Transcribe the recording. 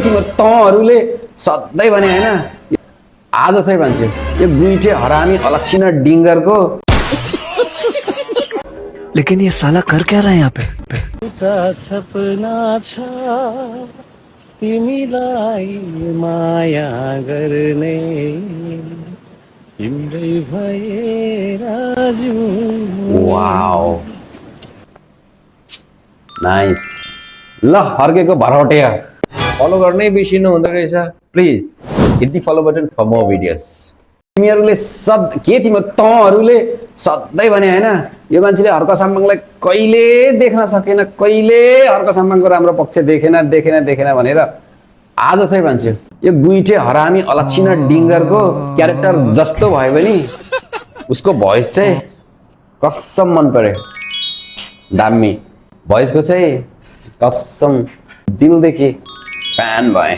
तिम्रो तँहरूले सधैँ भने होइन आज चाहिँ भन्छ यो गुइठे हरामी अलक्षिणा डिङ्गरको लेकिन ये साला कर क्या रहा है यहाँ पे सपना छ तिमीलाई माया गर्ने तिम्रै भएर वाओ नाइस ल फर्केको भरौटे फलो गर्नै बिर्सिनु हुँदो रहेछ please hit the follow button for more videos तिमीहरूले तिम्रो तँहरूले सधैँ भने होइन यो मान्छेले हर्क साम्बाङलाई कहिले देख्न सकेन कहिले हर्क साम्बाङको राम्रो पक्ष देखेन भनेर आज चाहिँ भन्छ यो गुइठे हरामी अलक्षिणा डिङ्गरको क्यारेक्टर जस्तो भयो भने उसको भोइस चाहिँ कसम मन पर्यो दामी भोइसको चाहिँ कसम दिलदेखि फ्यान भएँ